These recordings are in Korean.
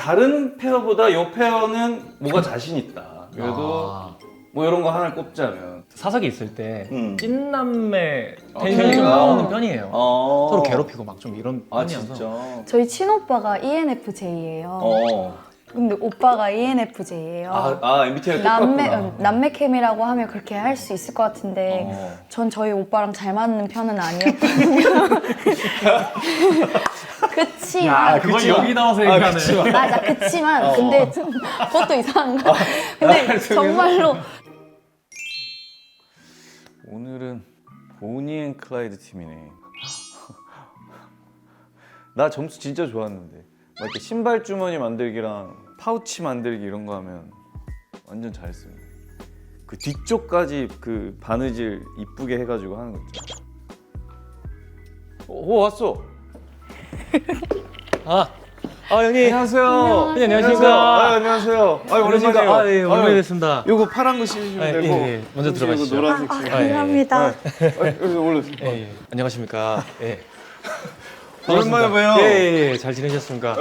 다른 페어보다 이 페어는 뭐가 자신 있다. 그래도 뭐 이런 거 하나 꼽자면 사석에 있을 때 음. 찐남매 텐션이 좀 나오는 편이에요. 서로 괴롭히고 막 좀 이런 편이어서. 진짜? 저희 친오빠가 ENFJ예요. 근데 오빠가 ENFJ예요. MBTI가 똑같구나. 남매 캠이라고 하면 그렇게 할 수 있을 것 같은데 전 저희 오빠랑 잘 맞는 편은 아니었거든요. 그치만 그걸 여기 나와서 얘기하네. 그치만. 맞아 그치만 근데 그것도 이상한가? 근데 정말로 오늘은 보니 앤 클라이드 팀이네. 나 점수 진짜 좋았는데 막 이렇게 신발 주머니 만들기랑 파우치 만들기 이런 거 하면 완전 잘했어요. 그 뒤쪽까지 그 바느질 이쁘게 해가지고 하는 거 있잖아. 왔어. 형님. 안녕하세요. 안녕하십니까. 안녕하세요. 오랜만이에요. 예, 오랜만에 뵙습니다. 요거 파란 거 씌우시면 되고. 먼저 들어가시죠. 노란색 감사합니다. 올려. 안녕하십니까. 예. 오랜만에 봬요. 예, 잘 지내셨습니까?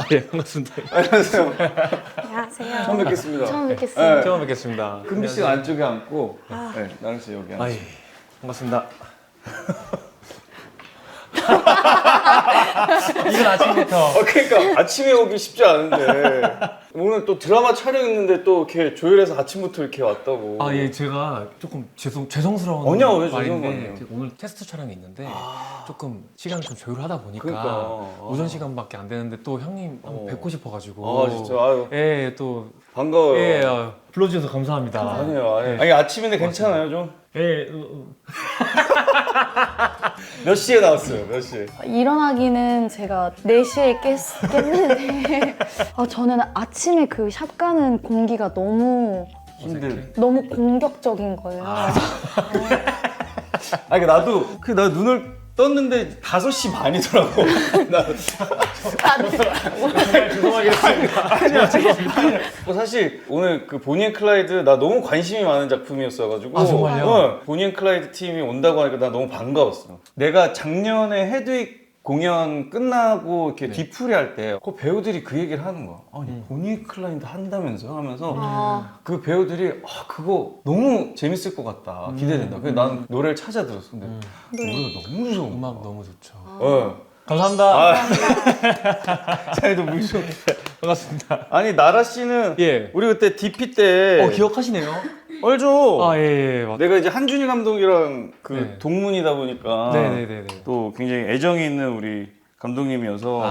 네. 반갑습니다. 안녕하세요. 안녕하세요. 처음 뵙겠습니다. 처음 뵙겠습니다. 네. 처음 뵙겠습니다. 금비 씨가 안쪽에 앉고, 나랑 씨 여기 앉고. 반갑습니다. 이른 아침부터. 그러니까 아침에 오기 쉽지 않은데 오늘 또 드라마 촬영 있는데 또 이렇게 조율해서 아침부터 이렇게 왔다고. 예, 제가 조금 죄송스러운 아니야, 왜 말인데 죄송하냐. 오늘 테스트 촬영이 있는데 조금 시간 좀 조율하다 보니까 그러니까. 오전 시간밖에 안 되는데 또 형님 한번 뵙고 싶어가지고. 진짜 아유 예, 또 반가워요. 예, 불러주셔서 감사합니다. 아니에요. 아니 아침인데 괜찮아요 좀? 예, 몇 시에 나왔어요? 몇 시에? 일어나기는 제가 4시에 깼는데 저는 아침에 그 샵 가는 공기가 너무 공격적인 거예요. 나도 나 눈을 떴는데 5시 반이더라고. 죄송합니다. 사실 오늘 그 보니 앤 클라이드 나 너무 관심이 많은 작품이었어가지고. 정말요? 보니 앤 클라이드 팀이 온다고 하니까 나 너무 반가웠어. 내가 작년에 헤드윅 공연 끝나고 이렇게 뒤풀이 할 때 그 배우들이 그 얘기를 하는 거야. 보니 앤 클라이드 한다면서요? 하면서 그 배우들이 그거 너무 재밌을 것 같다. 기대된다. 그래서 나는 노래를 찾아 들었어. 근데 노래가 너무 좋은 거야. 음악 너무 좋죠. 감사합니다. 사이도 물좀 반갑습니다. 아니 나라 씨는 우리 그때 DP 때 기억하시네요? 알죠? 예, 맞다. 내가 이제 한준희 감독이랑 그 네. 동문이다 보니까 네네네. 또 굉장히 애정이 있는 우리 감독님이어서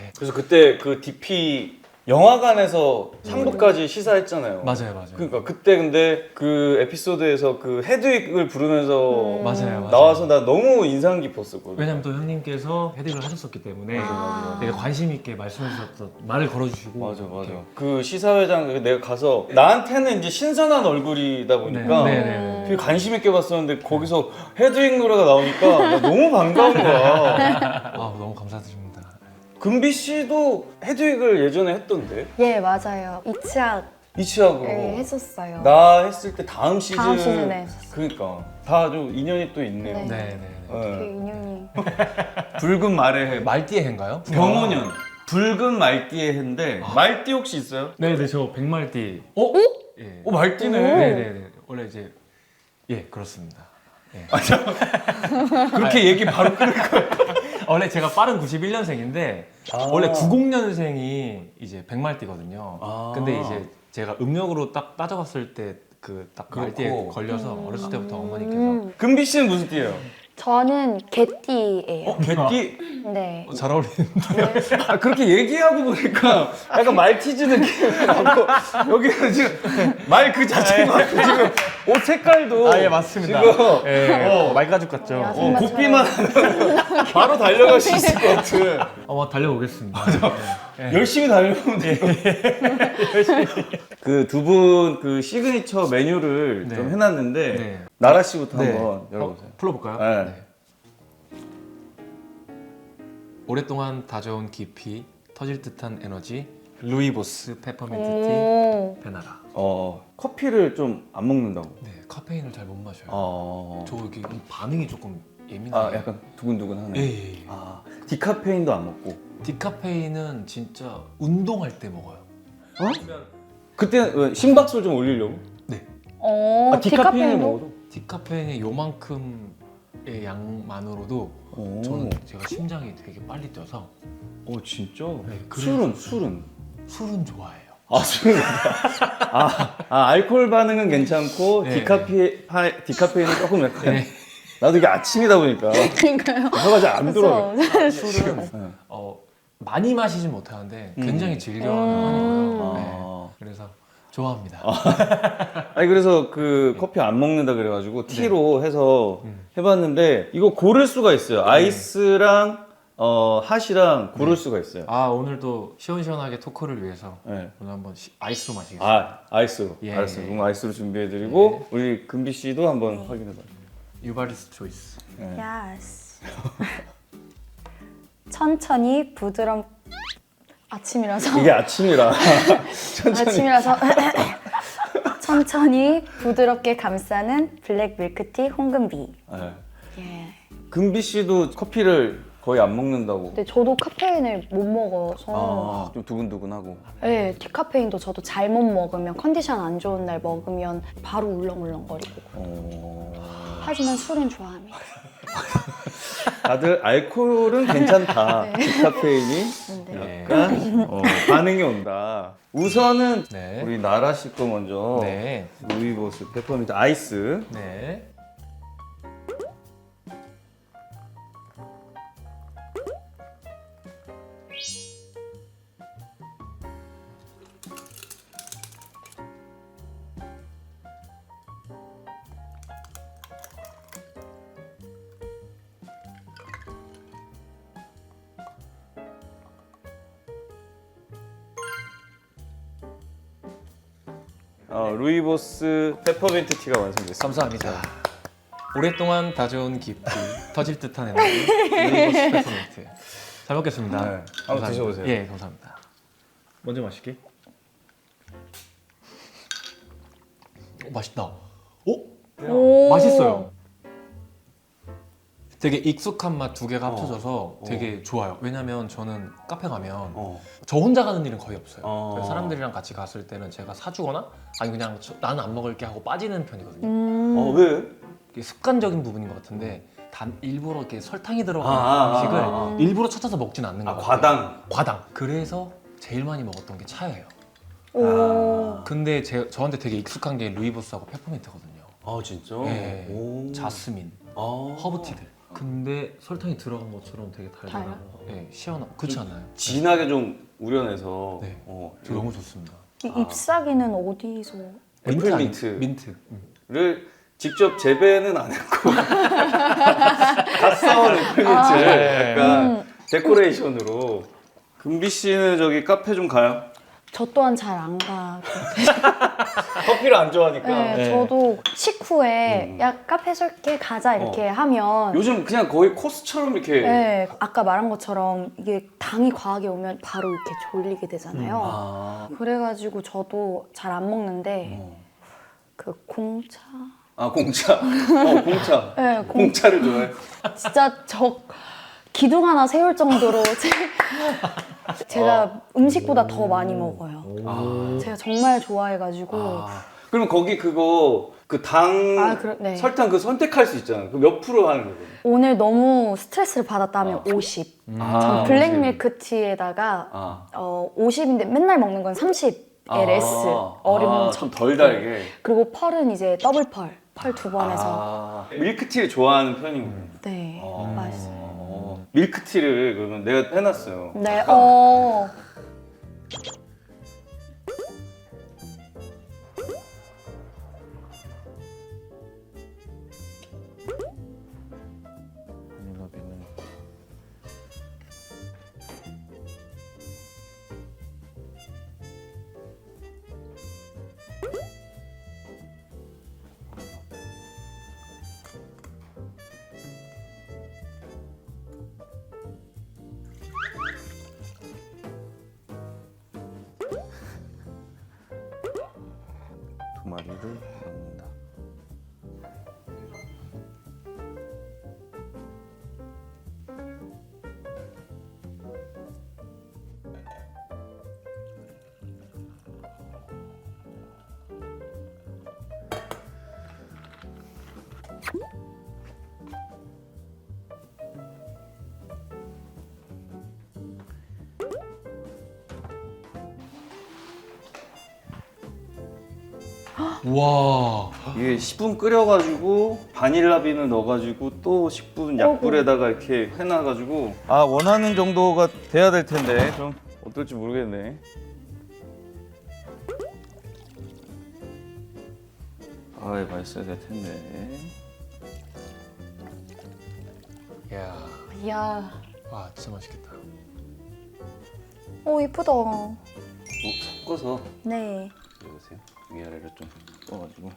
예. 그래서 그때 그 DP 영화관에서 상부까지 시사했잖아요. 맞아요. 그러니까 그때 근데 그 에피소드에서 그 헤드윅을 부르면서 맞아요. 나와서 나 너무 인상 깊었었거든. 왜냐면 또 형님께서 헤딩을 하셨었기 때문에 되게 관심 있게 말씀해 주셨던 말을 걸어주시고. 맞아. 그 시사회장 내가 가서 나한테는 이제 신선한 얼굴이다 보니까 되게 관심 있게 봤었는데 거기서 헤드윅 노래가 나오니까 나 너무 반가운 거야. 너무 감사드립니다. 금비 씨도 헤드윅을 예전에 했던데? 예 맞아요. 이치하고 했었어요. 나 했을 때 다음 시즌에 했었어요. 그러니까 다 좀 인연이 또 있네요. 네네. 그 인연이 붉은 말의 해 말띠의 해인가요? 병호년 붉은 말띠의 해인데 말띠 혹시 있어요? 네네, 저 백말띠. 예. 말띠네. 네네네. 원래 이제 그렇습니다. 그렇게 얘기 바로 끊을 거야. 원래 제가 빠른 91년생인데 원래 90년생이 이제 백말띠거든요. 근데 이제 제가 음력으로 딱 따져봤을 때 그 딱 말띠에 걸려서 어렸을 때부터 어머니께서 금비 씨는 무슨 띠예요? 저는 개띠예요. 개띠? 네. 잘 어울리는. 그렇게 얘기하고 보니까 약간 말티즈 느낌이 나고 여기는 지금 말 그 자체인 것 같아. 지금 옷 색깔도 예, 맞습니다. 지금 말가죽 같죠. 곱비만 하면 바로 달려갈 수 있을 것 같은. 달려오겠습니다. 열심히 달려보면 돼요. 그 두 분 그 시그니처 메뉴를 좀 해놨는데 나라 씨부터 한번 열어보세요. 풀어볼까요? 네. 오랫동안 다져온 깊이 터질 듯한 에너지 루이보스 페퍼민트 오. 티 베나라. 커피를 좀 안 먹는다고. 네, 카페인을 잘 못 마셔요. 저 여기 반응이 조금 예민해요. 약간 두근두근하네. 예. 디카페인도 안 먹고. 디카페인은 진짜 운동할 때 먹어요. 그때 심박수를 좀 올리려고? 디카페인도? 먹어도? 디카페인이 요만큼의 양만으로도 저는 제가 심장이 되게 빨리 뛰어서 진짜? 네, 그래서- 술은? 술은 좋아해요. 술은 알코올 반응은 괜찮고 네. 디카페인은 조금 약간 네. 나도 이게 아침이다 보니까 그러니까요. 혀가 잘 안 들어요. 술은 많이 마시진 못하는데 굉장히 즐겨하는 편이고요. 네. 그래서 좋아합니다. 아니 그래서 그 커피 안 먹는다 그래가지고 티로 해서 해봤는데 이거 고를 수가 있어요. 아이스랑 핫이랑 고를 수가 있어요. 오늘도 시원시원하게 토크를 위해서 네. 오늘 한번 아이스로 마시겠습니다. 아이스로. 예. 알았어요. 그럼 아이스로 준비해드리고 우리 금비 씨도 한번 확인해봐요. 유바리스 초이스. 야스. 천천히 부드럽 아침이라서 이게 아침이라. 아침이라서 천천히 부드럽게 감싸는 블랙 밀크티 홍금비. 네. 예. 금비 씨도 커피를 거의 안 먹는다고. 근데 저도 카페인을 못 먹어서 좀 두근두근하고. 네, 디카페인도 저도 잘못 먹으면 컨디션 안 좋은 날 먹으면 바로 울렁울렁거리고. 하지만 술은 좋아합니다. 다들 알코올은 괜찮다. 디카페인이 네. 약간 반응이 온다. 우선은 네. 우리 나라 씨 거 먼저 네. 루이보스 페퍼민트 아이스. 네. 루이보스 페퍼민트 티가 완성됐습니다. 감사합니다. 오랫동안 다져온 깊이 터질 듯한 에너지 루이보스 페퍼민트. 잘 먹겠습니다. 네, 한번 감사합니다. 드셔보세요. 예, 감사합니다. 먼저 마실게. 맛있다. 오. 맛있어요. 되게 익숙한 맛 두 개가 합쳐져서 되게 좋아요. 왜냐면 저는 카페 가면 저 혼자 가는 일은 거의 없어요. 그래서 사람들이랑 같이 갔을 때는 제가 사주거나 아니 그냥 나는 안 먹을게 하고 빠지는 편이거든요. 왜? 이게 습관적인 부분인 것 같은데 일부러 이렇게 설탕이 들어간 음식을 일부러 찾아서 먹진 않는 것 같아요. 과당. 그래서 제일 많이 먹었던 게 차예요. 근데 저한테 되게 익숙한 게 루이보스하고 페퍼민트거든요. 진짜? 네. 자스민, 허브티들. 근데 설탕이 들어간 것처럼 되게 달달하고 시원하고 그렇지 않나요? 진하게 좀 우려내서 네. 저 너무 좋습니다. 잎사귀는 어디서? 애플민트. 민트. 를 직접 재배는 안 했고 갓 사온 애플민트를 약간 데코레이션으로. 금비 씨는 저기 카페 좀 가요? 저 또한 잘 안 가고. 커피를 안 좋아하니까. 네, 저도 식후에 야 카페 설게 가자 이렇게 하면 요즘 그냥 거의 코스처럼 이렇게. 네, 아까 말한 것처럼 이게 당이 과하게 오면 바로 이렇게 졸리게 되잖아요. 그래가지고 저도 잘 안 먹는데 그 공차. 공차. 공차. 네, 공차를 좋아해. 진짜 저 기둥 하나 세울 정도로 제가 음식보다 더 많이 먹어요. 제가 정말 좋아해가지고. 그럼 거기 그거 그 당, 네. 설탕 그 선택할 수 있잖아요. 그 몇 프로 하는 거거든요. 오늘 너무 스트레스를 받았다 하면 50. 전 블랙 50. 밀크티에다가 50인데 맨날 먹는 건 30의 레스. 얼음 좀 덜 달게. 그리고 펄은 이제 더블 펄. 펄 두 번 해서. 밀크티를 좋아하는 편이군요. 네, 맛있어요. 밀크티를 그러면 내가 해놨어요. 네, 두 마리를 넣는다. 와. 이게 10분 끓여가지고 바닐라 빈을 넣어가지고 또 10분 약불에다가 이렇게 해놔가지고 아 원하는 정도가 돼야 될 텐데 좀 어떨지 모르겠네. 아 맛있어야 될 텐데. 야. 이야. 와 진짜 맛있겠다. 오 이쁘다. 섞어서 네. 이러세요. 위아래를 좀 떠가지고.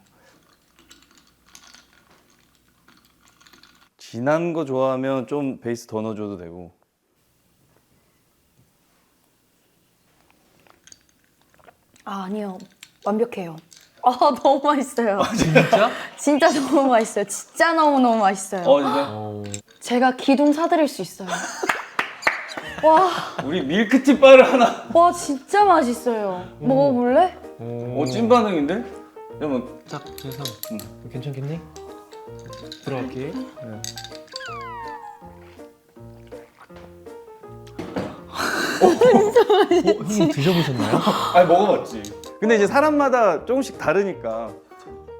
진한 거 좋아하면 좀 베이스 더 넣어줘도 되고. 아 아니요. 완벽해요. 아 너무 맛있어요. 진짜? 진짜 너무 맛있어요. 진짜 너무 맛있어요. 진짜? 제가 기둥 사드릴 수 있어요. 와, 우리 밀크티 바를 하나. 와 진짜 맛있어요. 먹어볼래? 찐 반응인데? 그러면 딱 해서 괜찮겠니? 들어갈게. 형님 드셔보셨나요? 아니 먹어봤지. 근데 이제 사람마다 조금씩 다르니까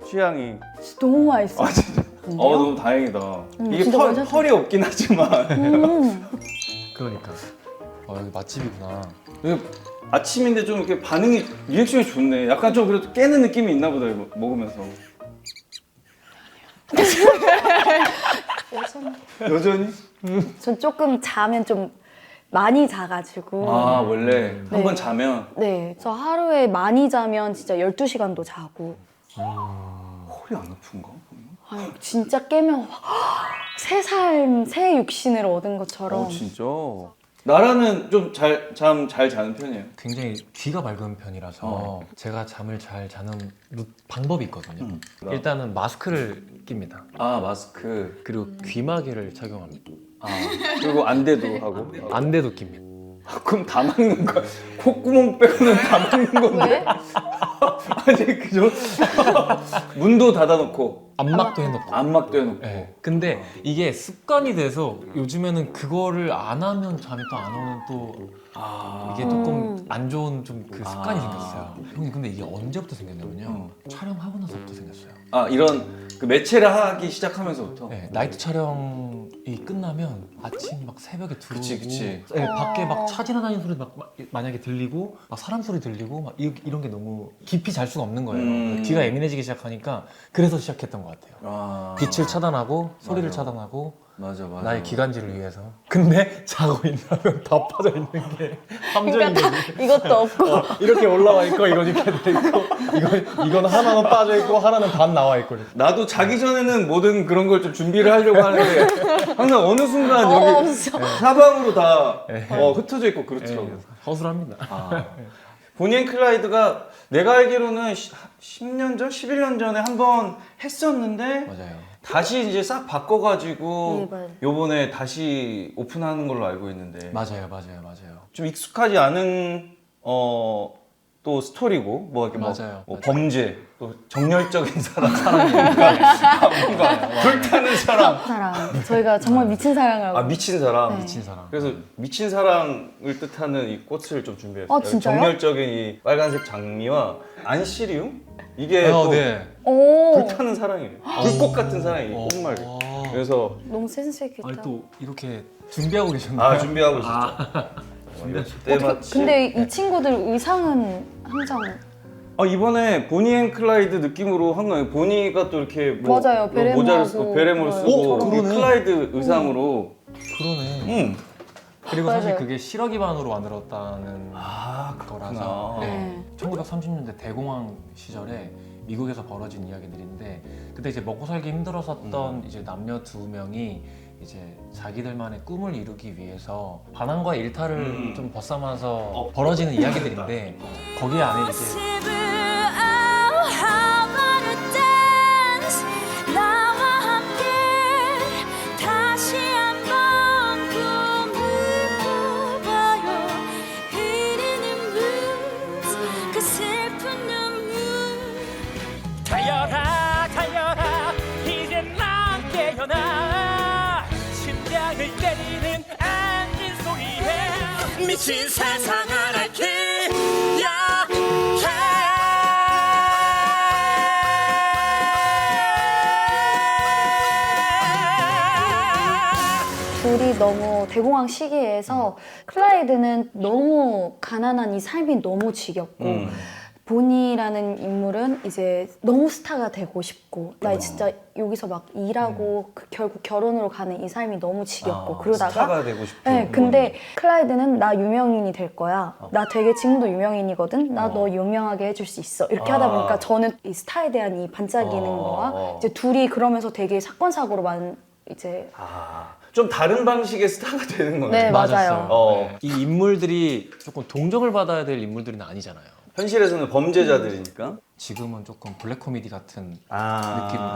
취향이. 진짜 너무 맛있어요. 아 진짜. 너무 다행이다. 이게 진짜 괜찮다. 펄이 없긴 하지만 그러니까. 여기 맛집이구나. 이게 아침인데 좀 이렇게 반응이 리액션이 좋네. 약간 좀 그래도 깨는 느낌이 있나 보다 이거 먹으면서. 여전히? 전 조금 자면 좀 많이 자가지고. 아 원래 네. 한 번 자면 네, 저 하루에 많이 자면 진짜 12시간도 자고. 허리 안 아픈가? 아유, 진짜 깨면 새 삶, 새 육신을 얻은 것처럼. 진짜. 나라는 좀 잠 잘 자는 편이에요. 굉장히 귀가 밝은 편이라서 제가 잠을 잘 자는 방법이 있거든요. 일단은 마스크를 낍니다. 아 마스크. 그리고 귀마개를 착용합니다. 아 그리고 안대도 하고. 안대도 낍니다. 그럼 다 막는 거야. 콧구멍 빼고는 다 막는 건데. 왜? 아니 그죠? 문도 닫아놓고 안막도 해놓고. 안막도 해놓고. 네. 근데 이게 습관이 돼서 요즘에는 그거를 안 하면 잠이 또 안 오는 또 이게 조금 안 좋은 좀 그 습관이 생겼어요. 형님 근데 이게 언제부터 생겼냐면요. 촬영하고 나서부터 생겼어요. 아 이런 그 매체를 하기 시작하면서부터. 네, 나이트 촬영이 끝나면 아침 막 새벽에 들어오고 그치. 네, 밖에 막 차 지나다니는 소리 막 만약에 들리고 막 사람 소리 들리고 막 이런 게 너무 깊이 잘 수가 없는 거예요. 귀가 예민해지기 시작하니까 그래서 시작했던 것 같아요. 아 빛을 차단하고 소리를 맞아. 차단하고 맞아. 나의 기관지를 위해서. 근데 자고 있다면 다 빠져 있는 게 함정인 그러니까 거지. 다 이것도 없고. 이렇게 올라와 있고 이건 이렇게 돼 있고 이건 하나는 빠져 있고 하나는 반 나와 있고. 나도 자기 전에는 모든 그런 걸 좀 준비를 하려고 하는데 항상 어느 순간 여기 없어. 사방으로 다 흩어져 있고 그렇더라고. 허술합니다. 보니 앤 클라이드가 내가 알기로는 10년 전, 11년 전에 한번 했었는데 맞아요. 다시 이제 싹 바꿔가지고 네, 맞아요. 요번에 다시 오픈하는 걸로 알고 있는데 맞아요. 좀 익숙하지 않은 또 스토리고 뭐 이렇게 맞아요. 뭐 맞아요. 범죄 또 정열적인 사람이니까 뭔가 불타는 사람 사랑. 저희가 정말 미친 사랑을. 미친 사람 네. 미친 사람. 그래서 미친 사랑을 뜻하는 이 꽃을 좀 준비했어요. 아, 진짜요? 정열적인 이 빨간색 장미와 안시리움 이게 또 네. 오. 불타는 사랑이에요. 불꽃 같은 사랑이 꽃말. 그래서 너무 센스 있겠다. 아니 또 이렇게 준비하고 계셨나요? 아 준비하고 있었죠. 때마치. 근데 이 친구들 의상은 항상 이번에 보니 앤 클라이드 느낌으로 한 거예요. 보니가 또 이렇게 뭐 맞아요. 베레모 모자를 하고. 쓰고 베레모를 쓰고 그러네. 이 클라이드 의상으로. 그러네. 그리고 사실 맞아요. 그게 실화 기반으로 만들었다는 그렇구나. 거라서 네. 1930년대 대공황 시절에 미국에서 벌어진 이야기들인데 그때 이제 먹고 살기 힘들었었던 이제 남녀 두 명이 이제 자기들만의 꿈을 이루기 위해서 반항과 일탈을 좀 벗삼아서 벌어지는 이야기들인데 거기에 안에 이제 달려라 달려라 이젠 난 깨어나 심장을 때리는 안진 소리에 미친 세상을 알게 너무 대공황 시기에서 클라이드는 너무 가난한 이 삶이 너무 지겹고 보니라는 인물은 이제 너무 스타가 되고 싶고 나 진짜 여기서 막 일하고 결국 결혼으로 가는 이 삶이 너무 지겹고 그러다가 스타가 되고 싶은. 네, 근데 클라이드는 나 유명인이 될 거야. 나 되게 지금도 유명인이거든. 나 너 유명하게 해줄 수 있어. 이렇게 하다 보니까 저는 이 스타에 대한 이 반짝이는 거와 이제 둘이 그러면서 되게 사건 사고로만 이제 좀 다른 방식의 스타가 되는 거네. 네, 맞아요. 네. 이 인물들이 조금 동정을 받아야 될 인물들은 아니잖아요. 현실에서는 범죄자들이니까. 지금은 조금 블랙 코미디 같은 아. 느낌으로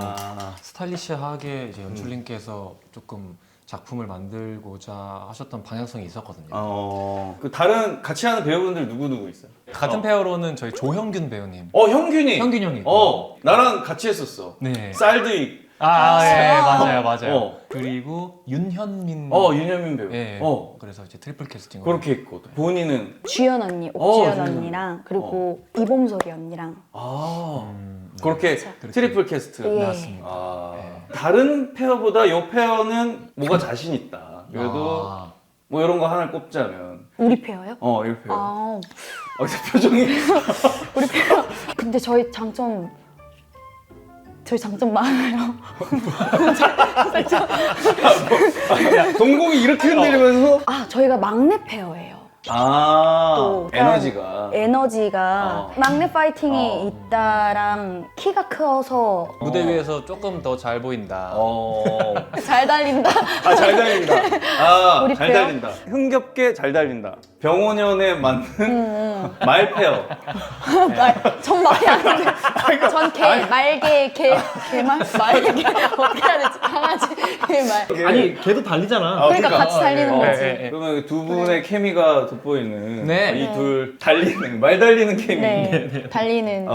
스타일리시하게 이제 연출님께서 조금 작품을 만들고자 하셨던 방향성이 있었거든요. 그 다른 같이 하는 배우분들 누구 있어요? 같은 배우로는 저희 조형균 배우님. 형균이. 형균 형님. 나랑 같이 했었어. 네. 쌀도 있고. 예, 맞아요. 그리고 윤현민. 윤현민 배우. 예. 그래서 이제 트리플 캐스팅으로. 그렇게 했고. 본인은. 주연 언니, 옥주연 주연 언니랑 그리고 이범석이 언니랑 그렇게 그렇게. 트리플 캐스트. 예. 나왔습니다. 다른 페어보다 이 페어는 뭐가 자신 있다. 그래도 뭐 이런 거 하나를 꼽자면. 우리 페어요? 이 페어. 아, 표정이. 우리 페어. 근데 저희 장점 많아요. 동공이 이렇게 흔들리면서. 저희가 막내 페어예요. 또 에너지가 막내 파이팅이 있다랑 키가 커서 무대 위에서 조금 더 잘 보인다. 잘 달린다. 잘 달린다. 우리 잘 페어? 달린다. 흥겹게 잘 달린다. 병원연에 맞는 말 페어. 전 말이 안 돼. 전 말개, 개말? 말개. 어떻게 해야 되지? 강아지, 개말. 아니 걔도 달리잖아. 그러니까 같이 달리는 거지. 그러면 두 분의 케미가 돋보이는 네. 이 둘 달리는 말 달리는 케미. 네, 달리는.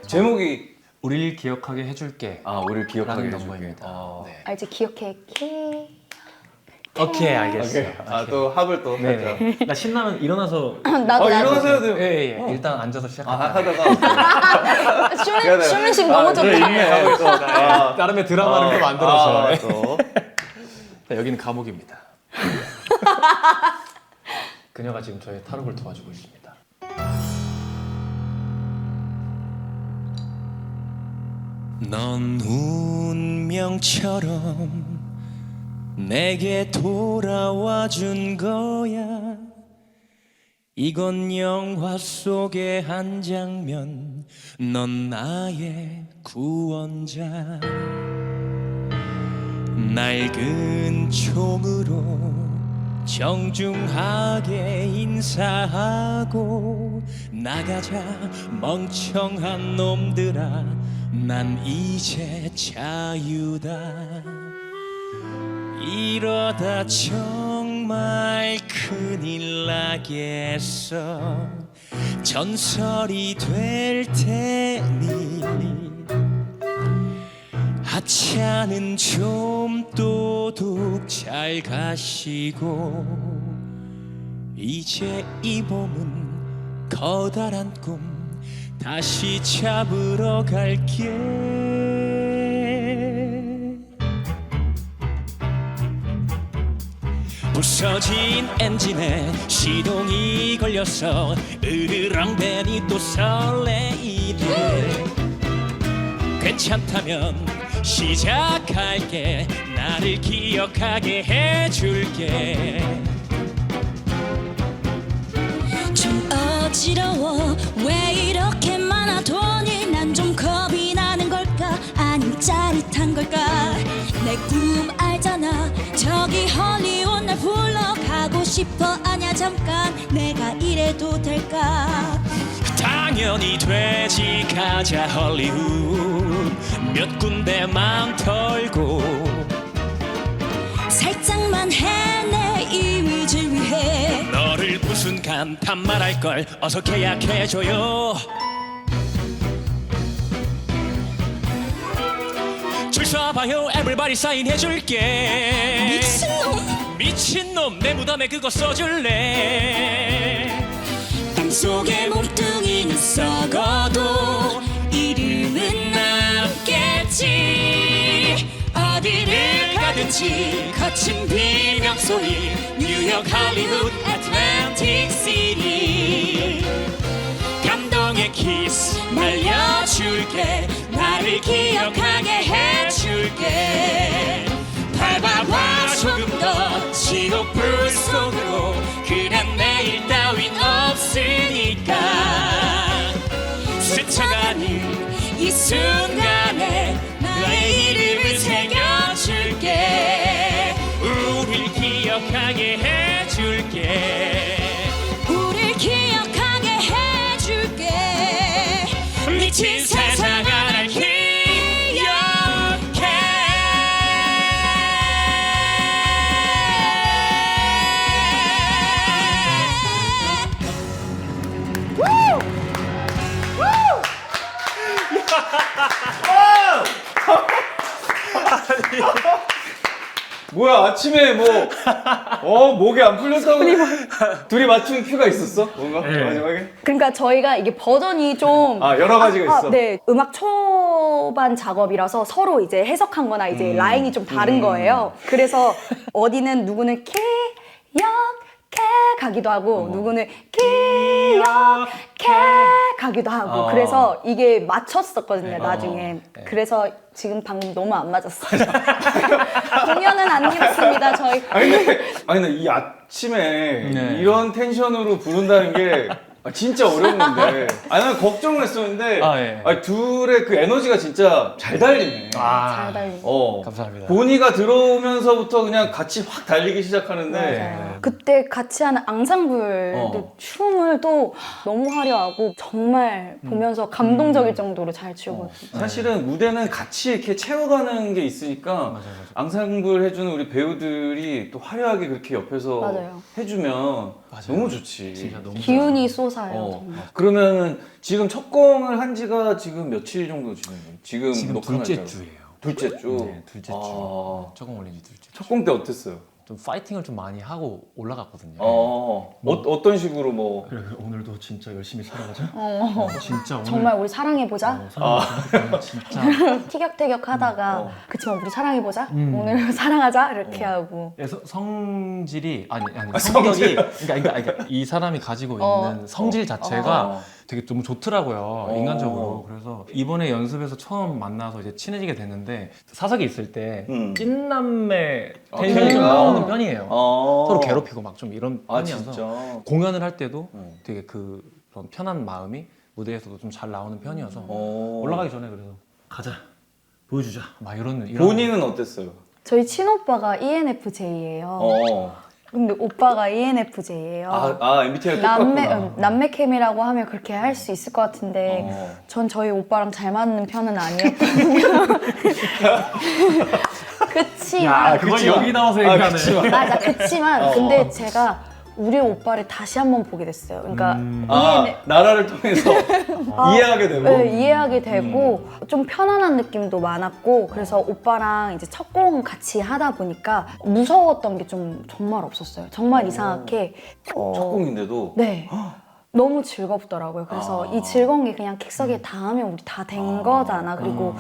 제목이 우릴 기억하게 해줄게. 우리를 기억하게 라는 해줄게. 넘버입니다. 네. 이제 기억해. 오케이, 알겠어요. 또 합을 또 살짝. 네. 나 신나면 일어나서 나도 일어나서 해야 돼요. 예. 일단 앉아서 시작할게요. 하다가 쉬는 식 너무 좋다. 나름의 드라마를 또 만들어서. 또. 자, 여기는 감옥입니다. 그녀가 지금 저의 탈옥을 도와주고 있습니다. 넌 운명처럼 내게 돌아와 준 거야. 이건 영화 속의 한 장면. 넌 나의 구원자. 낡은 총으로 정중하게 인사하고 나가자 멍청한 놈들아. 난 이제 자유다. 이러다 정말 큰일 나겠어. 전설이 될 테니 하찮은 좀 도둑 잘 가시고. 이제 이 몸은 커다란 꿈 다시 잡으러 갈게. 부서진 엔진에 시동이 걸려서 으르렁대니 또 설레이네. 괜찮다면 시작할게. 나를 기억하게 해줄게. 좀 어지러워. 왜 이렇게 많아 돈이. 난 좀 겁이 나는 걸까 아님 짜릿한 걸까. 내 꿈 알잖아. 저기 헐리우드 날 불러 가고 싶어. 아냐 잠깐 내가 이래도 될까. 당연히 되지. 가자 헐리우드 몇 군데만 털고. 살짝만 해 내 이미지를 위해. 너를 무슨 간단 말할걸. 어서 계약해줘요. 줄 서봐요. everybody 사인해줄게. 미친놈 내 무덤에 그거 써줄래. 땅속에 몸뚱이는 썩어도 이름은 남겠지. 어디를 가든 어디가든지 거친 비명소리 뉴욕 할리우드 애틀랜틱 시티 감동의 키스 날려줄게 나를 기억하게 해줄게 밟아봐 조금 더 지옥불 속으로 그냥 내일 따윈 없으니까 스쳐가는 이 순간에 나의 이름을 새겨줄게 우릴 기억하게 해줄게 우릴 기억하게 해줄게 미친 세상 하나를 기억해 뭐야 아침에 목이 안 풀렸다고 둘이 맞춘 큐가 있었어? 뭔가 네. 마지막에? 그러니까 저희가 이게 버전이 좀 여러 가지가 있어. 네, 음악 초반 작업이라서 서로 이제 해석한 거나 이제 라인이 좀 다른 거예요. 그래서 어디는 누구는 기억해 가기도 하고 누구는 기억해 가기도 하고 그래서 이게 맞췄었거든요, 나중에. 그래서 지금 방금 너무 안 맞았어요. 공연은 안 입었습니다, 저희. 아니 근데 이 아침에 네. 이런 텐션으로 부른다는 게 진짜 어려웠는데 난 걱정을 했었는데 예. 둘의 그 에너지가 진짜 잘 달리네. 잘 달리고. 감사합니다. 보니가 들어오면서부터 그냥 같이 확 달리기 시작하는데 맞아요. 그때 같이 하는 앙상블 춤을 또 너무 화려하고 정말 보면서 감동적일 정도로 잘 추거든요. 사실은 무대는 같이 이렇게 채워가는 게 있으니까 앙상블 해주는 우리 배우들이 또 화려하게 그렇게 옆에서 맞아요. 해주면 너무 좋지. 진짜 너무 기운이 쏟아요. 정말. 그러면은 지금 첫 공을 한 지가 지금 며칠 정도 지난 거예요? 지금 녹화한 둘째 날짜로? 주예요. 둘째 주? 네, 둘째 주. 처음 올린 지 둘째 주. 첫 공 때 어땠어요? 좀 파이팅을 좀 많이 하고 올라갔거든요. 어떤 식으로 뭐? 그래 오늘도 진짜 열심히 살아가자. 진짜 오늘 정말 우리 사랑해보자. 진짜 티격태격 하다가 그치만 우리 사랑해보자. 오늘 사랑하자. 이렇게 하고. 성질이 아니 성질. 성격이 그러니까 이 사람이 가지고 있는 성질 자체가 되게 좀 좋더라고요, 인간적으로. 그래서 이번에 연습에서 처음 만나서 이제 친해지게 됐는데 사석에 있을 때 찐남매 텐션이 좀 나오는 편이에요. 서로 괴롭히고 막 좀 이런 편이어서 진짜? 공연을 할 때도 되게 그런 편한 마음이 무대에서도 좀 잘 나오는 편이어서 올라가기 전에 그래서 가자 보여주자. 막 이런 본인은 어땠어요? 저희 친오빠가 ENFJ예요. 근데 오빠가 ENFJ예요. MBTI가 똑같구나. 남매 캠이라고 하면 그렇게 할 수 있을 것 같은데 전 저희 오빠랑 잘 맞는 편은 아니었거든요. 그치만 그걸 여기 나와서 얘기하네. 맞아 그치만 근데 제가 우리 오빠를 다시 한번 보게 됐어요. 그러니까 나라를 통해서 이해하게 되고. 네, 이해하게 되고 좀 편안한 느낌도 많았고 그래서 오빠랑 이제 첫 공 같이 하다 보니까 무서웠던 게 좀 정말 없었어요. 정말 이상하게 첫 공인데도? 네. 너무 즐겁더라고요. 그래서 이 즐거운 게 그냥 객석에 닿으면 우리 다 된 거잖아. 그리고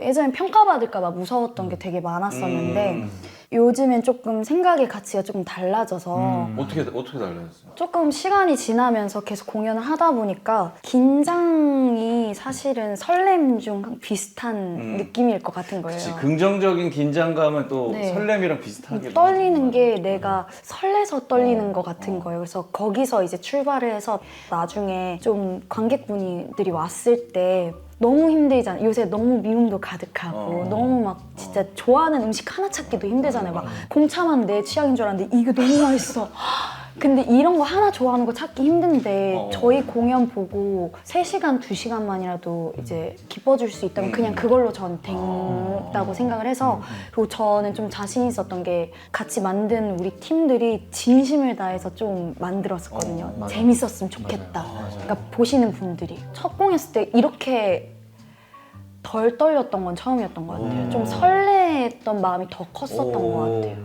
예전엔 평가받을까 봐 무서웠던 게 되게 많았었는데 요즘엔 조금 생각의 가치가 조금 달라져서 어떻게 달라졌어요? 조금 시간이 지나면서 계속 공연을 하다 보니까 긴장이 사실은 설렘 중 비슷한 느낌일 것 같은 거예요. 그치, 긍정적인 긴장감은 또 네. 설렘이랑 비슷하게 떨리는 게 내가 설레서 떨리는 것 같은 거예요. 그래서 거기서 이제 출발을 해서 나중에 좀 관객분들이 왔을 때 너무 힘들잖아요. 요새 너무 미움도 가득하고 너무 막 진짜 좋아하는 음식 하나 찾기도 힘들잖아요. 막 공차만 내 취향인 줄 알았는데 이게 너무 맛있어. 근데 이런 거 하나 좋아하는 거 찾기 힘든데 저희 공연 보고 3시간, 2시간만이라도 이제 기뻐줄 수 있다면 그냥 그걸로 전 된다고 생각을 해서 그리고 저는 좀 자신 있었던 게 같이 만든 우리 팀들이 진심을 다해서 좀 만들었었거든요. 재밌었으면 좋겠다. 그러니까 보시는 분들이 첫 공했을 때 이렇게 덜 떨렸던 건 처음이었던 것 같아요. 좀 설레했던 마음이 더 컸었던 것 같아요.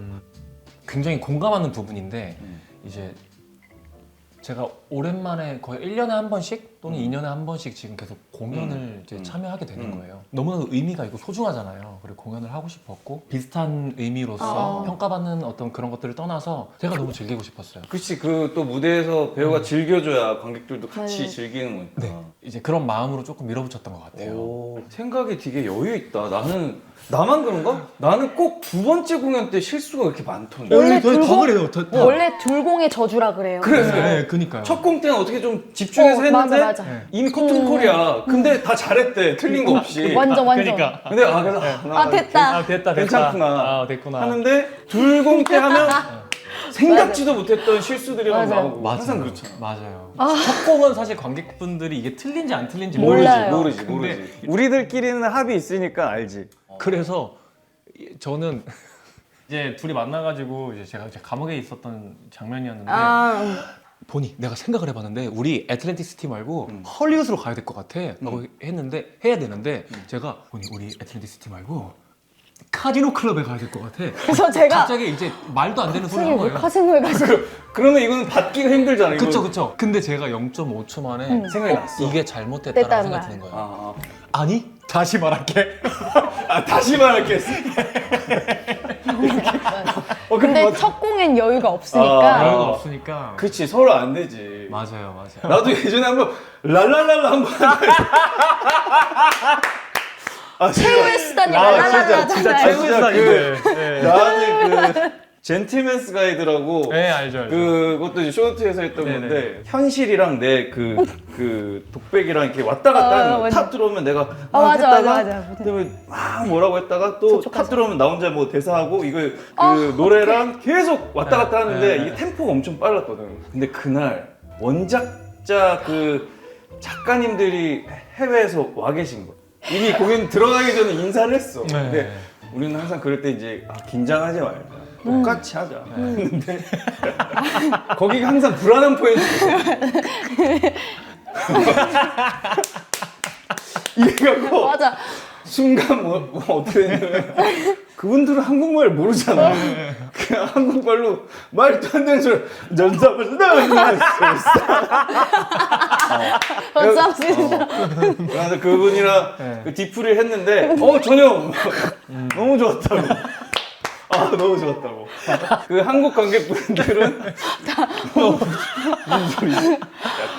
굉장히 공감하는 부분인데 이제 제가 오랜만에 거의 1년에 한 번씩 또는 2년에 한 번씩 지금 계속 공연을 이제 참여하게 되는 거예요. 너무나도 의미가 있고 소중하잖아요. 그리고 공연을 하고 싶었고 비슷한 의미로서 평가받는 어떤 그런 것들을 떠나서 제가 너무 즐기고 싶었어요. 그치, 그 또 무대에서 배우가 즐겨줘야 관객들도 같이 맞아요. 즐기는 거니까. 네, 이제 그런 마음으로 조금 밀어붙였던 것 같아요. 오, 생각이 되게 여유 있다. 나만 그런가? 나는 꼭 두 번째 공연 때 실수가 그렇게 많던데. 원래 저희 다 둘공- 그래요. 원래 둘공의 저주라 그래요. 그래서 네, 그니까요. 첫 공 때는 어떻게 좀 집중해서 했는데 맞아. 이미 커튼콜이야. 근데 다 잘했대. 틀린 거 없이. 완전. 그러니까 근데 그래서 나 됐다. 됐다. 괜찮구나. 아, 됐구나. 하는데 둘공 때 하면 생각지도 못했던 실수들이 막 맞아. 나오고 맞아요. 항상 그렇잖아. 맞아요. 첫 공은 사실 관객분들이 이게 틀린지 안 틀린지 몰라요. 모르지. 근데 우리들끼리는 합이 있으니까 알지. 그래서 저는 이제 둘이 만나가지고 이제 제가 이제 감옥에 있었던 장면이었는데 보니 내가 생각을 해봤는데 우리 애틀랜티스 티 말고 헐리우드로 가야 될 것 같아 라고 했는데 해야 되는데 제가 보니 우리 애틀랜티스 티 말고 카지노 클럽에 가야 될 것 같아. 그래서 제가 갑자기 이제 말도 안 되는 소리를 한 뭐 거예요. 카지노에 가지고 그러면 이거는 받기가 힘들잖아. 이거. 그쵸. 근데 제가 0.5초 만에 생각이 났어. 이게 잘못됐다는 됐다는 생각이 거야. 드는 거예요. 아, 아니 다시 말할게. 다시 말할게. 근데 첫 공엔 여유가 없으니까 여유가 없으니까. 그치, 서로 안 되지. 맞아요. 나도 예전에 한번 랄랄랄라 한번 최후의 수단이 진짜 랄랄랄라잖아요. 최후의 수단인데. 네. 나는 그 젠틀맨스 가이드라고 네, 알죠. 그것도 이제 쇼트에서 했던 네네. 건데 현실이랑 내 그 독백이랑 이렇게 왔다 갔다 하는 거야. 맞아. 탑 들어오면 내가 맞아. 그다음에 막 뭐라고 했다가 또 저쪽까지. 탑 들어오면 나 혼자 뭐 대사하고 이거 그 노래랑 계속 왔다 갔다 하는데 이게 템포가 엄청 빨랐거든. 근데 그날 원작자 그 작가님들이 해외에서 와 계신 거야. 이미 공연 들어가기 전에 인사를 했어. 네. 근데 우리는 항상 그럴 때 이제 긴장하지 말자. 똑같이 하자. 근데 거기가 항상 불안한 포인트. 이래갖고 맞아. 순간 뭐 어떻게 됐냐면 그분들은 한국말 모르잖아. 그냥 한국말로 말도 안 되는 소리 전사을 그래서 그분이랑 그 디프를 했는데 전혀 너무 좋았다고. 너무 좋았다고. 그 한국 관객분들은 무슨 소리지?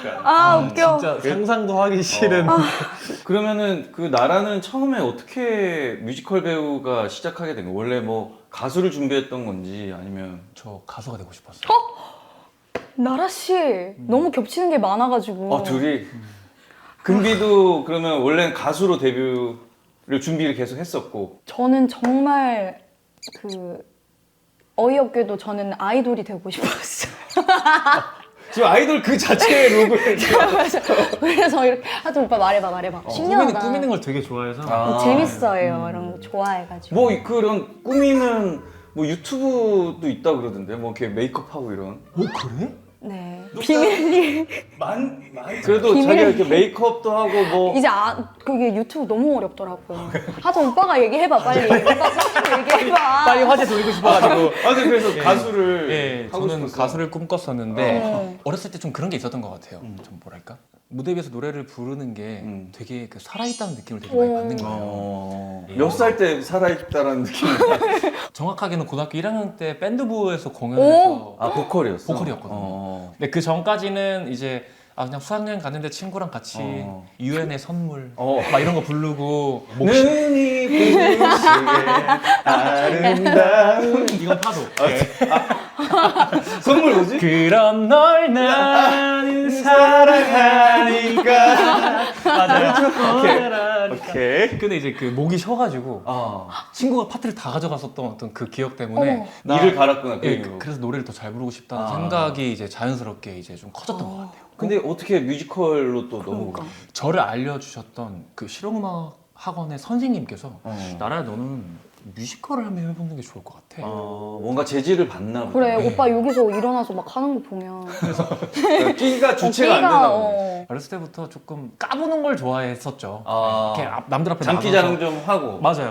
약간. 웃겨. 진짜 상상도 하기 싫은. 그러면은 그 나라는 처음에 어떻게 뮤지컬 배우가 시작하게 된 거야? 원래 뭐 가수를 준비했던 건지 아니면 저 가수가 되고 싶었어요. 나라 씨 너무 겹치는 게 많아가지고. 둘이 금비도 그러면 원래는 가수로 데뷔를 준비를 계속 했었고 저는 정말 그 어이없게도 저는 아이돌이 되고 싶었어요. 지금 아이돌 그 자체의 룩을 그래서 이렇게 하여튼 오빠 말해봐. 신기하다. 꾸미는 걸 되게 좋아해서. 재밌어요. 이런 거 좋아해가지고. 뭐 그런 꾸미는 뭐 유튜브도 있다 그러던데 뭐 이렇게 메이크업하고 이런. 그래? 네. 비밀리. 그래도 비밀- 자기가 이렇게 메이크업도 하고 뭐 이제 그게 유튜브 너무 어렵더라고요. 하여튼 오빠가 얘기해봐 빨리. 오빠 빨리 얘기해봐. 빨리 화제 돌리고 싶어가지고. 그래서 가수를 예, 하고 저는 싶었어. 가수를 꿈꿨었는데 어렸을 때 좀 그런 게 있었던 것 같아요. 좀 뭐랄까 무대 위에서 노래를 부르는 게 되게 그 살아있다는 느낌을 되게 많이 받는 거예요. 몇 살 때 살아있다라는 느낌이 정확하게는 고등학교 1학년 때 밴드부에서 공연해서 보컬이었어? 보컬이었거든요. 근데 그 전까지는 이제 그냥 수학여행 갔는데 친구랑 같이 유엔의 선물 막 이런 거 부르고 눈이 부시게 아름다운 이건 파도. 선물 뭐지? 그럼 널 나는 사랑하니까 맞아요. 오케이 근데 이제 그 목이 쉬어가지고 친구가 파트를 다 가져갔었던 어떤 그 기억 때문에 이를 갈았구나 그 예, 이유로. 그래서 노래를 더 잘 부르고 싶다는 생각이 이제 자연스럽게 이제 좀 커졌던 것 같아요. 근데 어떻게 뮤지컬로 또 넘어가? 저를 알려주셨던 그 실용음악 학원의 선생님께서 나라야 너는 뮤지컬을 한번 해보는 게 좋을 것 같아. 뭔가 재질을 봤나 보다. 그래 오빠 여기서 일어나서 막 하는 거 보면 끼가 주체가 안 끼가, 되나 보네. 어렸을 때부터 조금 까부는 걸 좋아했었죠. 이렇게 남들 앞에 장기자랑 나가서. 좀 하고. 맞아요.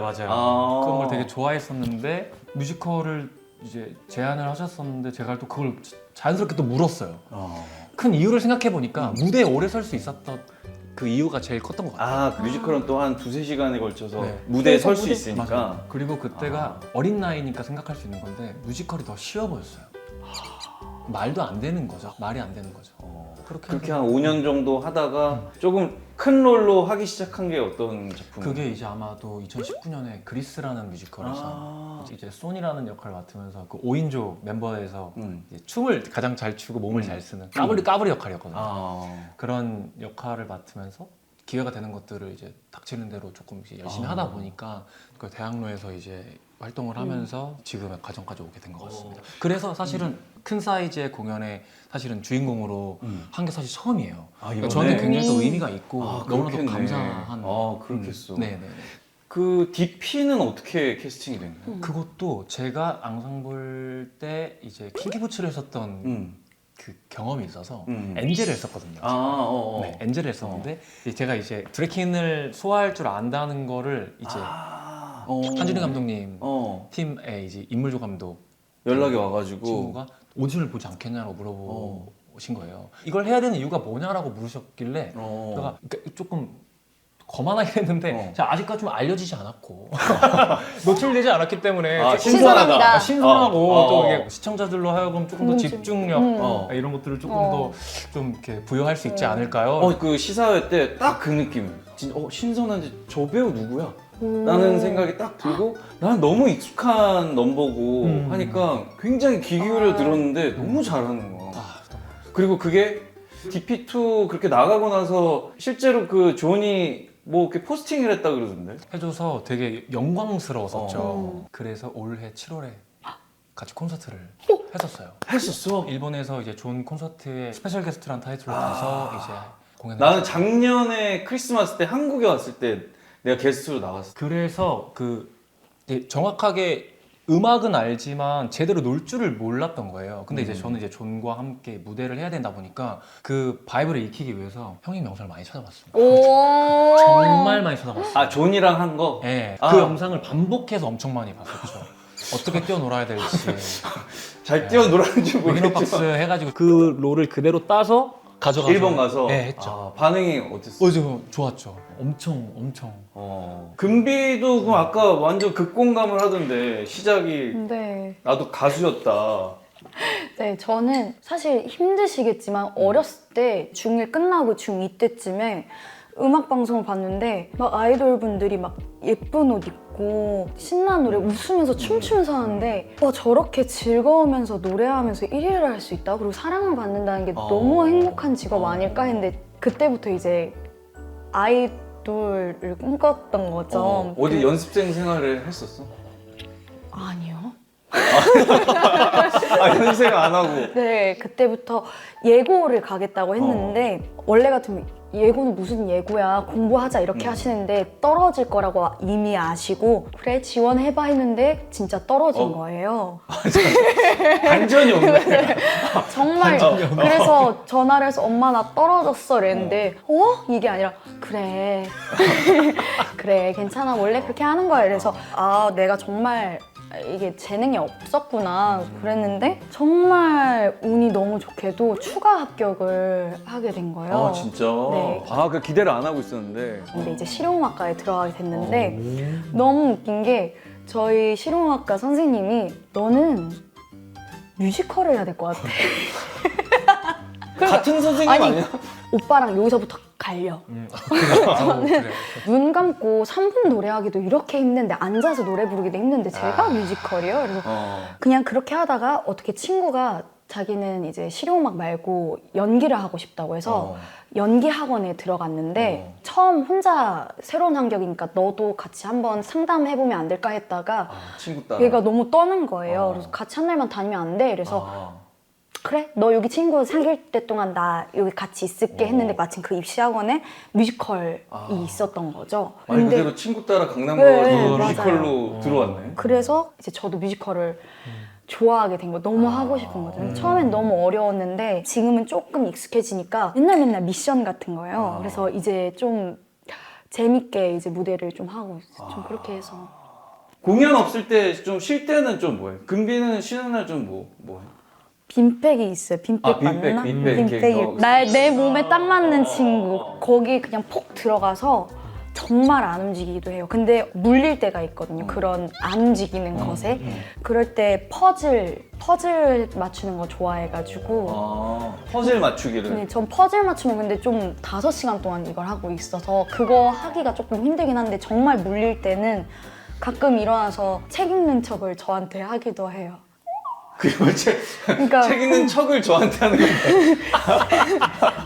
그런 걸 아. 되게 좋아했었는데 뮤지컬을 이제 제안을 하셨었는데 제가 또 그걸 자연스럽게 또 물었어요. 큰 이유를 생각해 보니까 무대에 오래 설 수 있었던 그 이유가 제일 컸던 것 같아요. 아, 그 뮤지컬은 또 한 두세 시간에 걸쳐서 네. 무대에 설 수 무대- 있으니까. 맞아요. 그리고 그때가 어린 나이니까 생각할 수 있는 건데 뮤지컬이 더 쉬워 보였어요. 말도 안 되는 거죠. 말이 안 되는 거죠. 그렇게 한 5년 정도 하다가 조금 큰 롤로 하기 시작한 게 어떤 작품? 그게 이제 아마도 2019년에 그리스라는 뮤지컬에서 아. 이제 소니라는 역할을 맡으면서 그 5인조 멤버에서 음. 이제 춤을 가장 잘 추고 몸을 잘 쓰는 까불이 역할이었거든요. 아. 그런 역할을 맡으면서 기회가 되는 것들을 이제 닥치는 대로 조금 이제 열심히 하다 보니까 그 대학로에서 이제 활동을 하면서 지금의 과정까지 오게 된 것 같습니다. 그래서 사실은 큰 사이즈의 공연에 사실은 주인공으로 한 게 사실 처음이에요. 아, 그러니까 이번에? 저한테 굉장히 또 의미가 있고 아, 너무나도 그렇겠네. 감사한. 아, 그렇겠어. 네네. 그 DP는 어떻게 캐스팅이 됐나요? 그것도 제가 앙상블 때 이제 킹키부츠를 했었던 그 경험이 있어서 엔젤을 했었거든요. 아, 네, 엔젤을 했었는데 제가 이제 드래킨을 소화할 줄 안다는 거를 이제 한준희 감독님 팀의 이제 인물조 감독 연락이 와가지고 친구가 오디션을 보지 않겠냐고 물어보신 거예요. 이걸 해야 되는 이유가 뭐냐라고 물으셨길래 제가 그러니까 조금 거만하긴 했는데 제가 아직까지 좀 알려지지 않았고 노출되지 않았기 때문에 아, 조금 신선합니다. 신선하고 어. 또 이게 시청자들로 하여금 조금 더 궁금증. 집중력 이런 것들을 조금 더 좀 이렇게 부여할 수 있지 않을까요? 그 시사회 때 딱 그 느낌이에요. 진짜 신선한지 저 배우 누구야? 라는 생각이 딱 들고 난 너무 익숙한 넘버고 하니까 굉장히 귀 기울여 들었는데 너무 잘하는 거야. 그리고 그게 DP2 그렇게 나가고 나서 실제로 그 존이 뭐 이렇게 포스팅을 했다 그러던데. 해줘서 되게 영광스러웠었죠. 그래서 올해 7월에 같이 콘서트를 했었어요. 했었어. 일본에서 이제 존 콘서트에 스페셜 게스트라는 타이틀을 타서 이제 공연을 나는 했어요. 작년에 크리스마스 때 한국에 왔을 때 내가 게스트로 나갔어. 그래서 그 이제 정확하게 음악은 알지만 제대로 놀 줄을 몰랐던 거예요. 근데 이제 저는 이제 존과 함께 무대를 해야 된다 보니까 그 바이브를 익히기 위해서 형님 영상을 많이 찾아봤습니다. 오. 정말 많이 찾아봤어요. 아, 존이랑 한 거? 네, 아. 그 영상을 반복해서 엄청 많이 봤었죠. 어떻게 뛰어놀아야 될지. 잘 뛰어놀았는지 위너박스 모르겠지만 해가지고 그 롤을 그대로 따서 가져가서 일본 가서 네, 했죠. 아, 반응이 어땠어? 어제 좋았죠. 엄청. 금비도 그럼 아까 완전 극공감을 하던데 시작이 네. 나도 가수였다. 네, 저는 사실 힘드시겠지만 어렸을 때 중1 끝나고 중2 때쯤에 음악 방송을 봤는데 막 아이돌 분들이 막 예쁜 옷 입고 신나는 노래 웃으면서 춤추면서 하는데 저렇게 즐거우면서 노래하면서 1위를 할 수 있다? 그리고 사랑을 받는다는 게 너무 행복한 직업 아닐까 했는데 그때부터 이제 아이돌을 꿈꿨던 거죠. 어디 연습생 생활을 했었어? 아니요. 아, 연습생 안 하고. 네, 그때부터 예고를 가겠다고 했는데 원래 같으면 예고는 무슨 예고야 공부하자 이렇게 하시는데 떨어질 거라고 이미 아시고 그래 지원해봐 했는데 진짜 떨어진 거예요. 반전이 없네. 정말 그래서 전화를 해서 엄마 나 떨어졌어 이랬는데 이게 아니라 그래 그래 괜찮아 원래 그렇게 하는 거야 그래서 아 내가 정말 이게 재능이 없었구나 그랬는데 정말 운이 너무 좋게도 추가 합격을 하게 된 거예요. 아, 진짜? 네. 아, 그 기대를 안 하고 있었는데. 근데 이제 실용음악과에 들어가게 됐는데 너무 웃긴 게 저희 실용음악과 선생님이 너는 뮤지컬을 해야 될 것 같아. 같은 선생님 아니, 아니야? 오빠랑 여기서부터 갈려. 그래. 눈 감고 3분 노래하기도 이렇게 힘든데 앉아서 노래 부르기도 힘든데 제가 뮤지컬이요? 그래서 그냥 그렇게 하다가 어떻게 친구가 자기는 이제 실용음악 말고 연기를 하고 싶다고 해서 연기 학원에 들어갔는데 처음 혼자 새로운 환경이니까 너도 같이 한번 상담해보면 안 될까 했다가 친구 따라. 얘가 너무 떠는 거예요. 그래서 같이 한 달만 다니면 안 돼? 그래서 그래? 너 여기 친구 사귈 때 동안 나 여기 같이 있을게 했는데 마침 그 입시학원에 뮤지컬이 있었던 거죠. 말 그대로 친구 따라 강남 네, 가가지고 맞아요. 뮤지컬로 들어왔네. 그래서 이제 저도 뮤지컬을 좋아하게 된 거 너무 하고 싶은 거죠. 처음엔 너무 어려웠는데 지금은 조금 익숙해지니까 맨날 미션 같은 거예요. 그래서 이제 좀 재밌게 이제 무대를 좀 하고 있어요. 좀 그렇게 해서. 공연 없을 때 좀 쉴 때는 좀 뭐해? 금비는 쉬는 날 좀 뭐 해? 빈백이 있어요. 빈백 아, 빈백, 맞나? 빈백. 빈백이 이렇게 내 몸에 딱 맞는 친구. 거기 그냥 폭 들어가서 정말 안 움직이기도 해요. 근데 물릴 때가 있거든요. 그런 안 움직이는 것에. 그럴 때 퍼즐 맞추는 거 좋아해가지고. 아, 퍼즐 맞추기를. 근데 전 퍼즐 맞추면 근데 좀 5시간 동안 이걸 하고 있어서 그거 하기가 조금 힘들긴 한데 정말 물릴 때는 가끔 일어나서 책 읽는 척을 저한테 하기도 해요. 그리고 그러니까 책 읽는 척을 저한테 하는 건데.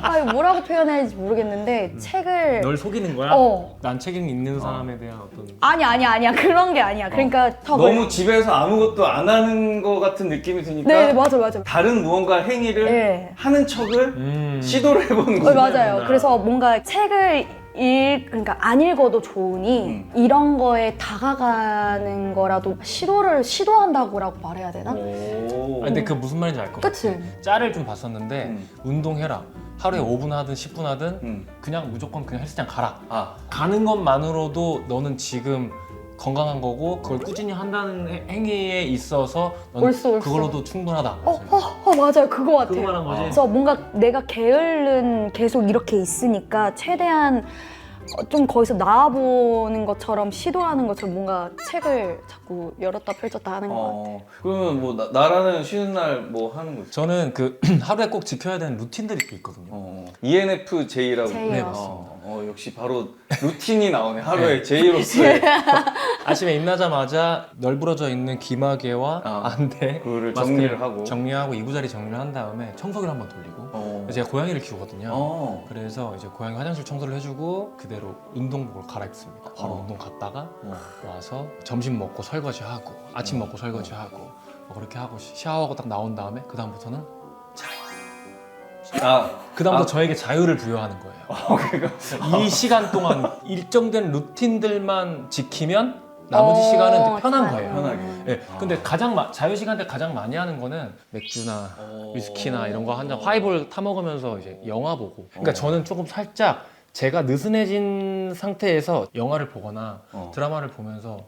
아, 이거 뭐라고 표현해야 할지 모르겠는데 책을 널 속이는 거야? 어. 난 책 읽는 사람에 대한 어떤 아니야 그런 게 아니야. 그러니까 저걸 너무 집에서 아무것도 안 하는 것 같은 느낌이 드니까 네 맞아. 다른 무언가 행위를 네. 하는 척을 시도를 해보는 거예요. 맞아요. 그래서 뭔가 책을 그러니까 안 읽어도 좋으니 이런 거에 다가가는 거라도 시도한다고라고 말해야 되나? 오. 근데 그 무슨 말인지 알 것 같아. 그치? 짤을 좀 봤었는데 운동해라. 하루에 5분 하든 10분 하든 그냥 무조건 그냥 헬스장 가라. 아, 가는 것만으로도 너는 지금 건강한 거고 그걸 꾸준히 한다는 행위에 있어서 너는 옳소. 그걸로도 충분하다. 맞아요. 그거 같아요. 그거 말한 거지? 그래서 뭔가 내가 게으른 계속 이렇게 있으니까 최대한 좀 거기서 나와보는 것처럼 시도하는 것처럼 뭔가 책을 자꾸 열었다 펼쳤다 하는 것 같아요. 그러면 뭐 나라는 쉬는 날 뭐 하는 거 있어? 저는 그 하루에 꼭 지켜야 되는 루틴들이 또 있거든요. ENFJ라고. J 네, 맞습니다. 역시 바로 루틴이 나오네. 하루에 J로서의 아침에 일어나자마자 널브러져 있는 기마개와 아, 안대 그거를 마스크를 정리를 하고. 정리하고 이부자리 정리를 한 다음에 청소기를 한번 돌리고 제가 고양이를 키우거든요. 그래서 이제 고양이 화장실 청소를 해주고 그대로 운동복을 갈아입습니다. 바로 운동 갔다가 와서 점심 먹고 설거지하고 아침 먹고 설거지하고 뭐 그렇게 하고 샤워하고 딱 나온 다음에 그 다음부터는 그다음부터 저에게 자유를 부여하는 거예요. 이 시간 동안 일정된 루틴들만 지키면 나머지 시간은 되게 편한 좋아요. 거예요. 편하게. 네, 근데 자유 시간 때 가장 많이 하는 거는 맥주나 위스키나 이런 거 한 잔 하이볼 타 먹으면서 이제 영화 보고. 그러니까 저는 조금 살짝 제가 느슨해진 상태에서 영화를 보거나 드라마를 보면서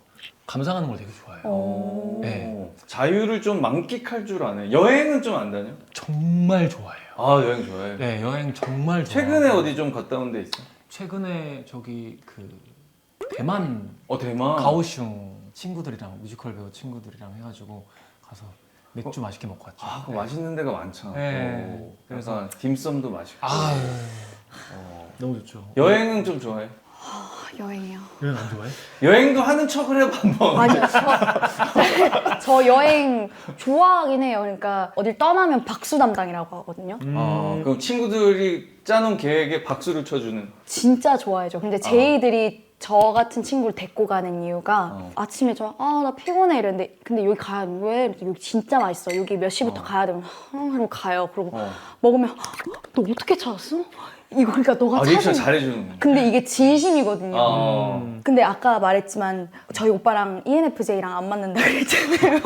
감상하는 걸 되게 좋아해요. 네. 자유를 좀 만끽할 줄 아네. 여행은 좀 안 다녀? 정말 좋아해요. 아, 여행 좋아해. 네, 여행 정말 좋아해요. 최근에 어디 좀 갔다 온 데 있어? 최근에 저기 그 대만 대만. 가오슝 친구들이랑 뮤지컬 배우 친구들이랑 해가지고 가서 맥주 맛있게 먹고 왔죠. 아, 그거 맛있는 데가 많잖아. 네. 그래서 딤섬도 맛있고. 아, 너무 좋죠. 여행은 좀 좋아해? 여행이요. 여행 안 좋아해? 여행도 하는 척을 해봐 한번. 아니요. 저 여행 좋아하긴 해요. 그러니까 어딜 떠나면 박수 담당이라고 하거든요. 그럼 친구들이 짜놓은 계획에 박수를 쳐주는. 진짜 좋아해죠. 근데 제이들이 저 같은 친구를 데리고 가는 이유가 아침에 나 피곤해 이랬는데 근데 여기 가야 왜? 이랬더니 여기 진짜 맛있어. 여기 몇 시부터 가야 되면 그럼 가요. 그러고 먹으면 너 어떻게 찾았어? 이거 그러니까 너가 리액션 찾은 잘해주는 거야. 근데 이게 진심이거든요. 근데 아까 말했지만 저희 오빠랑 ENFJ랑 안 맞는다 그랬잖아요.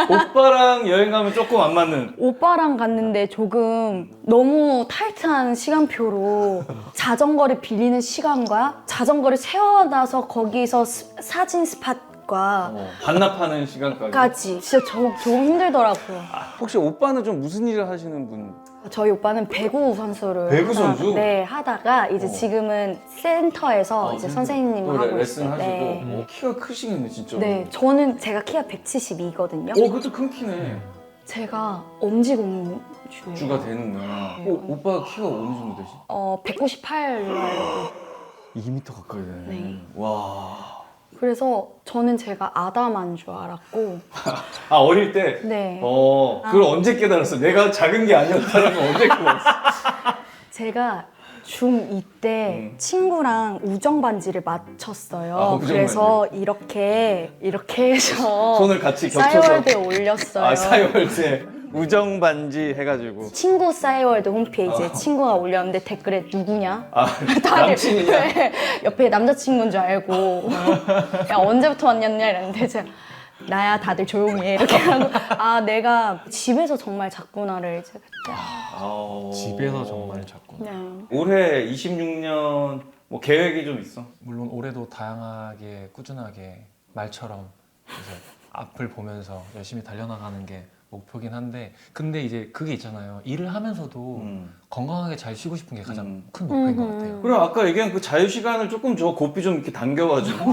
오빠랑 여행 가면 조금 안 맞는. 오빠랑 갔는데 조금 너무 타이트한 시간표로 자전거를 빌리는 시간과 자전거를 세워놔서 거기서 사진 스팟과 반납하는 시간까지. 까지 진짜 조금 힘들더라고요. 혹시 오빠는 좀 무슨 일을 하시는 분? 저희 오빠는 배구 선수를 배구 선수? 하다가 이제 지금은 센터에서 이제 선생님을 하고 레슨 있어요. 하시고. 네. 키가 크시겠네 진짜. 네, 제가 키가 172거든요. 그것도 큰 키네. 제가 엄지공주예요. 주가 되는구나. 오빠가 키가 어느 정도 되지? 198. 2m 가까이 되네. 네. 와. 그래서 저는 제가 아담한 줄 알았고. 아, 어릴 때? 네. 그걸 언제 깨달았어? 내가 작은 게 아니었다는 걸 언제 깨달았어? 제가 중2 때 친구랑 우정 반지를 맞췄어요. 우정 그래서 이렇게 해서 손을 같이 겹쳐서. 싸이월드에 올렸어요. 싸이월드에 우정 반지 해가지고. 친구 싸이월드 홈페이지에 친구가 올렸는데 댓글에 누구냐? 남친이냐? 네, 옆에 남자친구인 줄 알고 야 언제부터 왔냐냐 이랬는데 제가 나야 다들 조용히 해 이렇게 하고 내가 집에서 정말 잤구나를 이제 그때 집에서 정말 자꾸. 네. 올해 26년 뭐 계획이 좀 있어? 물론 올해도 다양하게 꾸준하게 말처럼 이제 앞을 보면서 열심히 달려나가는 게 목표긴 한데 근데 이제 그게 있잖아요. 일을 하면서도 건강하게 잘 쉬고 싶은 게 가장 큰 목표인 것 같아요. 그래 아까 얘기한 그 자유 시간을 조금 줘 고삐 좀 이렇게 당겨가지고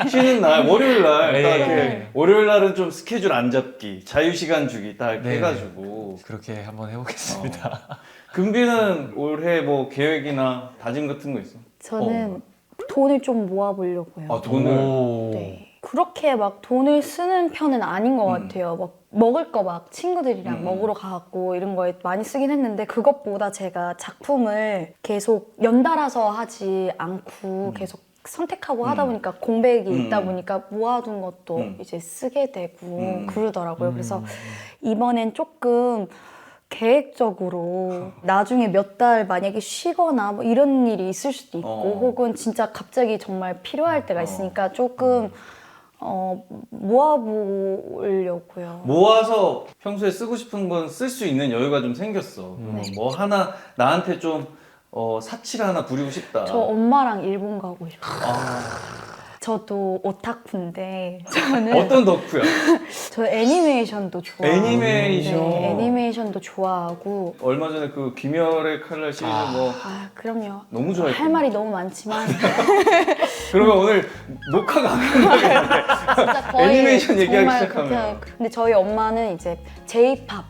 쉬는 날 월요일 날 딱 네. 이렇게 월요일 날은 좀 스케줄 안 잡기 자유 시간 주기 딱 이렇게 네. 해가지고 그렇게 한번 해보겠습니다. 금비는 올해 뭐 계획이나 다짐 같은 거 있어? 저는 돈을 좀 모아보려고요. 아 돈을 오. 네. 그렇게 막 돈을 쓰는 편은 아닌 것 같아요. 막 먹을 거 막 친구들이랑 먹으러 가고 이런 거에 많이 쓰긴 했는데 그것보다 제가 작품을 계속 연달아서 하지 않고 계속 선택하고 하다 보니까 공백이 있다 보니까 모아둔 것도 이제 쓰게 되고 그러더라고요. 그래서 이번엔 조금 계획적으로 나중에 몇 달 만약에 쉬거나 뭐 이런 일이 있을 수도 있고 혹은 진짜 갑자기 정말 필요할 때가 있으니까 조금 모아보려고요. 모아서 평소에 쓰고 싶은 건 쓸 수 있는 여유가 좀 생겼어. 뭐 하나 나한테 좀 사치를 하나 부리고 싶다. 저 엄마랑 일본 가고 싶어요. 저도 오타쿠인데 저는 어떤 덕후야? 저 애니메이션도 좋아하고 애니메이션. 네, 애니메이션도 좋아하고 얼마 전에 그 귀멸의 칼날 시리즈 뭐 그럼요. 너무 좋아했고. 할 말이 너무 많지만 그러면 오늘 녹화가 안 끝나겠네. 진짜 거의 애니메이션 얘기하기 정말 시작하면. 근데 저희 엄마는 이제 J-pop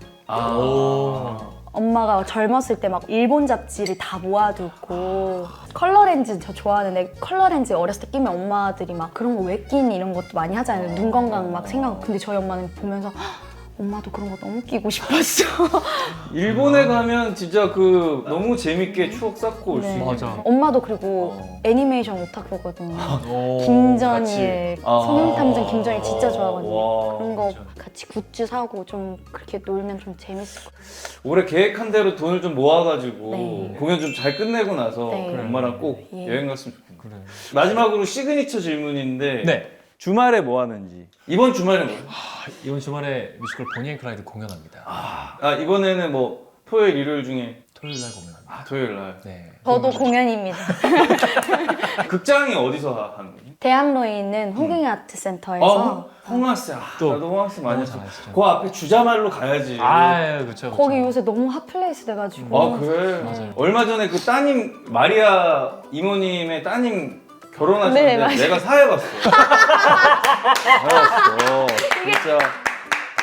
엄마가 젊었을 때 막 일본 잡지를 다 모아두고 컬러렌즈 저 좋아하는데 컬러렌즈 어렸을 때 끼면 엄마들이 막 그런 거 왜 끼니 이런 것도 많이 하잖아요. 눈 건강 막 생각하고 근데 저희 엄마는 보면서 엄마도 그런 거 너무 끼고 싶었어. 일본에 가면 진짜 그 너무 재밌게 추억 쌓고 올 수 네. 있는. 맞아. 엄마도 그리고 애니메이션 오타쿠거든요. 오. 김전일, 소년탐정 김전일 진짜 좋아하거든요. 와, 그런 거 같이 굿즈 사고 좀 그렇게 놀면 좀 재밌을 것 같아요. 올해 계획한 대로 돈을 좀 모아가지고 네. 공연 좀 잘 끝내고 나서 네. 엄마랑 꼭 예. 여행 갔으면 좋겠네. 그래. 마지막으로 시그니처 질문인데 네. 주말에 뭐 하는지. 이번 주말에 뭐? 이번 주말에 뮤지컬 보니 앤 클라이드 공연합니다. 이번에는 뭐 토요일 일요일 중에 토요일 날 공연합니다. 토요일 날. 네. 저도 공연입니다. 극장이 어디서 하는 거니? 대학로에 있는 홍익아트센터에서 홍하스. 또 나도 홍하스 많이 너무 했어. 잘하시죠. 그 앞에 주자말로 가야지. 그렇죠. 거기 요새 너무 핫플레이스 돼가지고 그래? 맞아요. 얼마 전에 그 따님 마리아 이모님의 따님 결혼하셨는데 네, 맞아요. 내가 사회봤어. 사회봤어. 진짜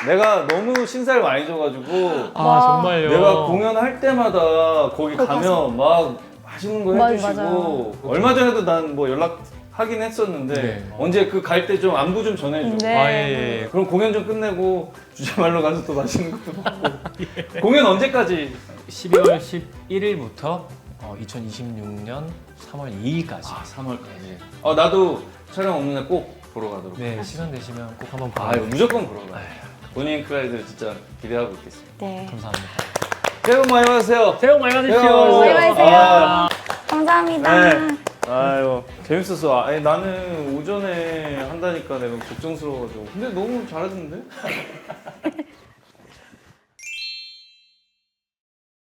내가 너무 신사를 많이 줘가지고 정말요. 내가 공연할 때마다 거기 거기 가서. 가면 막 맛있는 거 맞아요, 해주시고 맞아요. 얼마 전에도 난 뭐 연락하긴 했었는데 네. 언제 그 갈 때 좀 안부 좀 전해줘. 네. 예. 그럼 공연 좀 끝내고 주제말로 가서 또 맛있는 것도 먹고. 공연 언제까지? 12월 11일부터 2026년 3월 2일까지. 3월까지. 나도 촬영 없는 날 꼭 보러 가도록. 네, 시간 되시면 꼭 한번 이거 봐요. 무조건 보러 가. 보니 앤 클라이드 진짜 기대하고 있겠습니다. 네. 감사합니다. 새해 복 많이 받으세요. 새해 복 많이 새해 복 많이 받으세요. 안녕하세요. 감사합니다. 네. 아유 재밌었어. 나는 오전에 한다니까 내가 걱정스러워가지고. 근데 너무 잘하던데?